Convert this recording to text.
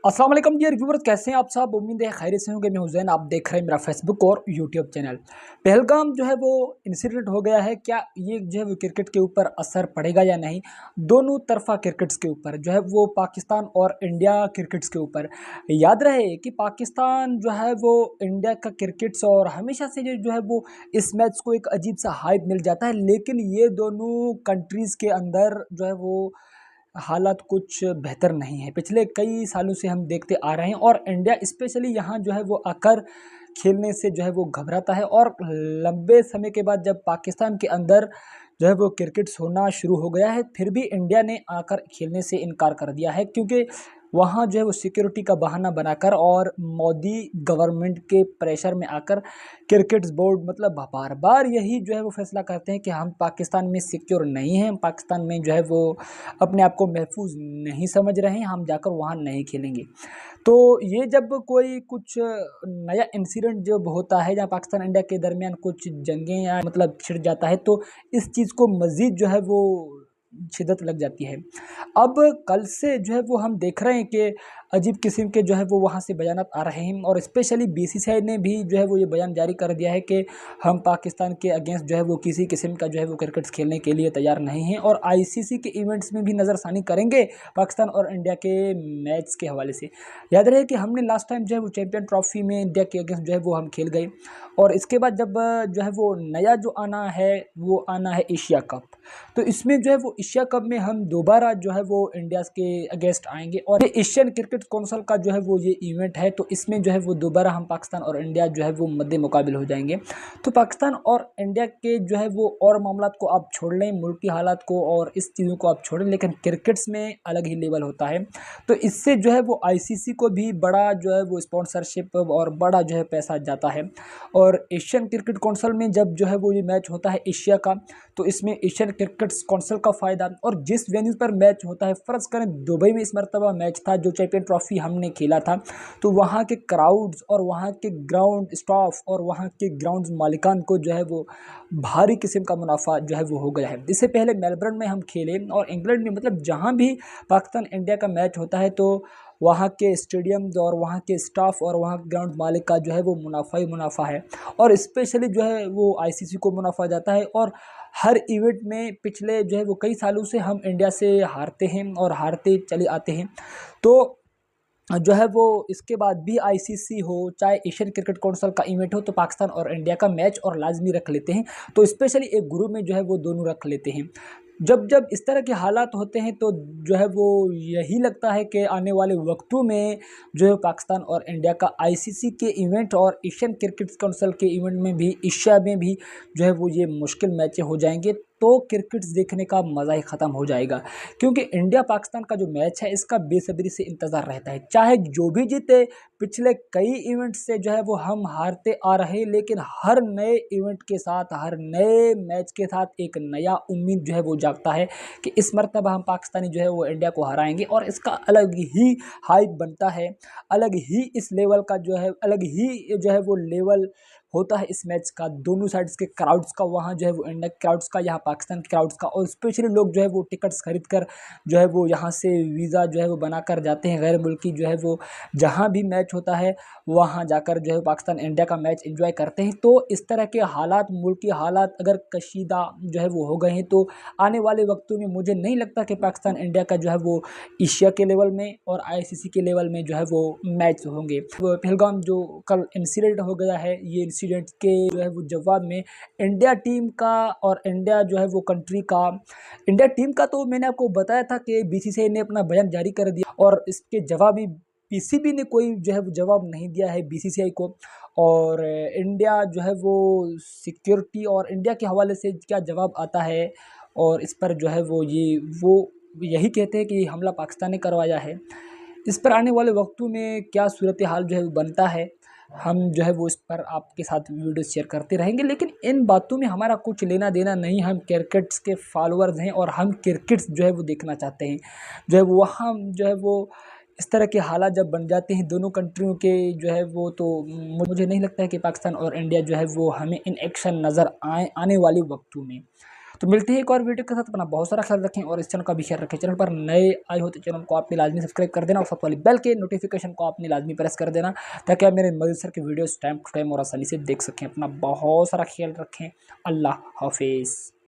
अस्सलाम वालेकुम dear viewers, कैसे हैं आप सब। उम्मीद है खैरियत से होंगे। मैं हुसैन, आप देख रहे हैं मेरा फेसबुक और यूट्यूब चैनल। पहलगाम जो है वो इंसिडेंट हो गया है, क्या ये जो है वो क्रिकेट के ऊपर असर पड़ेगा या नहीं। दोनों तरफा क्रिकेट्स के ऊपर जो है वो पाकिस्तान और इंडिया क्रिकेट्स के ऊपर। याद रहे कि पाकिस्तान जो है वो इंडिया का क्रिकेट्स और हमेशा से जो है वो इस मैच को एक अजीब सा हाइप मिल जाता है, लेकिन ये दोनों कंट्रीज़ के अंदर जो है वो हालात कुछ बेहतर नहीं है। पिछले कई सालों से हम देखते आ रहे हैं और इंडिया स्पेशली यहाँ जो है वो आकर खेलने से जो है वो घबराता है। और लंबे समय के बाद जब पाकिस्तान के अंदर जो है वो क्रिकेट्स होना शुरू हो गया है, फिर भी इंडिया ने आकर खेलने से इनकार कर दिया है, क्योंकि वहाँ जो है वो सिक्योरिटी का बहाना बनाकर और मोदी गवर्नमेंट के प्रेशर में आकर क्रिकेट्स बोर्ड मतलब बार बार यही जो है वो फैसला करते हैं कि हम पाकिस्तान में सिक्योर नहीं हैं, हम पाकिस्तान में जो है वो अपने आप को महफूज नहीं समझ रहे हैं, हम जाकर वहाँ नहीं खेलेंगे। तो ये जब कोई कुछ नया इंसिडेंट जब होता है जहाँ पाकिस्तान इंडिया के दरमियान कुछ जंगें या मतलब छिड़ जाता है, तो इस चीज़ को मज़ीद जो है वो शिद्दत लग जाती है। अब कल से जो है वो हम देख रहे हैं कि अजीब किस्म के जो है वो वहाँ से बयानात आ रहे हैं, और स्पेशली बीसीसीआई ने भी जो है वो ये बयान जारी कर दिया है कि हम पाकिस्तान के अगेंस्ट जो है वो किसी किस्म का जो है वो क्रिकेट खेलने के लिए तैयार नहीं हैं, और आईसीसी के इवेंट्स में भी नज़रसानी करेंगे पाकिस्तान और इंडिया के मैच के हवाले से। याद रहे कि हमने लास्ट टाइम जो है वो चैंपियन ट्रॉफी में इंडिया के अगेंस्ट जो है वो हम खेल गए, और इसके बाद जब जो है वो नया जो आना है वो आना है एशिया कप। तो इसमें जो है वो एशिया कप में हम दोबारा जो है वो इंडिया के अगेंस्ट आएंगे, और ये एशियन क्रिकेट काउंसिल का जो है वो ये इवेंट है, तो इसमें जो है वो दोबारा हम पाकिस्तान और इंडिया जो है वो मद्दे मुकाबिल हो जाएंगे। तो पाकिस्तान और इंडिया के जो है वो और मामलात को आप छोड़ लें, मुल्की हालात को और इस चीज़ों को आप छोड़ लें, लेकिन क्रिकेट्स में अलग ही लेवल होता है। तो इससे जो है वो आईसीसी को भी बड़ा जो है वो स्पॉन्सरशिप और बड़ा जो है पैसा जाता है। और एशियन क्रिकेट काउंसिल में जब जो है वो ये मैच होता है एशिया का, तो इसमें एशियन क्रिकेट काउंसिल का फ़ायदा, और जिस वेन्यू पर मैच होता है, फ़र्ज़ करें दुबई में इस मरतबा मैच था जो चैंपियन ट्रॉफी हमने खेला था, तो वहाँ के क्राउड्स और वहाँ के ग्राउंड स्टाफ और वहाँ के ग्राउंड मालिकान को जो है वो भारी किस्म का मुनाफा जो है वो हो गया है। इससे पहले मेलबर्न में हम खेले और इंग्लैंड में, मतलब जहाँ भी पाकिस्तान इंडिया का मैच होता है, तो वहाँ के स्टेडियम्स और वहाँ के स्टाफ और वहाँ के ग्राउंड मालिक का जो है वो मुनाफा ही मुनाफा है, और स्पेशली जो है वो आईसीसी को मुनाफा जाता है। और हर इवेंट में पिछले जो है वो कई सालों से हम इंडिया से हारते हैं और हारते चले आते हैं। तो जो है वो इसके बाद भी आईसीसी हो चाहे एशियन क्रिकेट काउंसिल का इवेंट हो, तो पाकिस्तान और इंडिया का मैच और लाजमी रख लेते हैं। तो स्पेशली एक ग्रुप में जो है वो दोनों रख लेते हैं। जब जब इस तरह के हालात होते हैं, तो जो है वो यही लगता है कि आने वाले वक्तों में जो है पाकिस्तान और इंडिया का आईसीसी के इवेंट और एशियन क्रिकेट काउंसिल के इवेंट में भी, एशिया में भी जो है वो ये मुश्किल मैचें हो जाएंगे, तो क्रिकेट देखने का मज़ा ही ख़त्म हो जाएगा। क्योंकि इंडिया पाकिस्तान का जो मैच है इसका बेसब्री से इंतज़ार रहता है, चाहे जो भी जीते। पिछले कई इवेंट से जो है वो हम हारते आ रहे हैं, लेकिन हर नए इवेंट के साथ, हर नए मैच के साथ एक नया उम्मीद जो है वो जागता है कि इस मरतबा हम पाकिस्तानी जो है वो इंडिया को हराएंगे, और इसका अलग ही हाइप बनता है, अलग ही इस लेवल का जो है, अलग ही जो है वो लेवल होता है इस मैच का, दोनों साइड्स के क्राउड्स का। वहाँ जो है वो इंडिया क्राउड्स का, यहाँ पाकिस्तान के क्राउड्स का, और स्पेशली लोग जो है वो टिकट्स खरीद कर जो है वो यहाँ से वीज़ा जो है वो बना कर जाते हैं गैर मुल्की, जो है वो जहाँ भी मैच होता है वहाँ जाकर जो है पाकिस्तान इंडिया का मैच एंजॉय करते हैं। तो इस तरह के हालात, मुल्की हालात अगर कशीदा जो है वो हो गए हैं, तो आने वाले वक्तों में मुझे नहीं लगता कि पाकिस्तान इंडिया का जो है वो एशिया के लेवल में और आईसीसी के लेवल में जो है वो मैच होंगे। पहलगाम जो कल इंसिडेंट हो गया है, ये इंसिडेंट के जो है वो जवाब में इंडिया टीम का और इंडिया जो है वो कंट्री का, इंडिया टीम का तो मैंने आपको बताया था कि बीसीसीआई ने अपना बयान जारी कर दिया, और इसके जवाब में पीसीबी ने कोई जो है वो जवाब नहीं दिया है बीसीसीआई को। और इंडिया जो है वो सिक्योरिटी और इंडिया के हवाले से क्या जवाब आता है, और इस पर जो है वो यही कहते हैं कि हमला पाकिस्तान ने करवाया है। इस पर आने वाले वक्तों में क्या सूरत हाल जो है वो बनता है, हम जो है वो इस पर आपके साथ वीडियो शेयर करते रहेंगे, लेकिन इन बातों में हमारा कुछ लेना देना नहीं। हम क्रिकेट्स के फॉलोअर्स हैं और हम क्रिकेट्स जो है वो देखना चाहते हैं। जो है वो वहाँ जो है वो इस तरह के हालात जब बन जाते हैं दोनों कंट्रियों के जो है वो, तो मुझे नहीं लगता है कि पाकिस्तान और इंडिया जो है वो हमें इन एक्शन नज़र आने वाले वक्तों में। तो मिलते हैं एक और वीडियो के साथ, अपना बहुत सारा ख्याल रखें और इस चैनल का भी ख्याल रखें। चैनल पर नए आए हो तो चैनल को आपने लाजमी सब्सक्राइब कर देना और साथ वाली बेल के नोटिफिकेशन को आपने लाजमी प्रेस कर देना, ताकि आप मेरे मदद सर की वीडियोस टाइम टू टाइम और आसानी से देख सकें। अपना बहुत सारा ख्याल रखें। अल्लाह हाफिज़।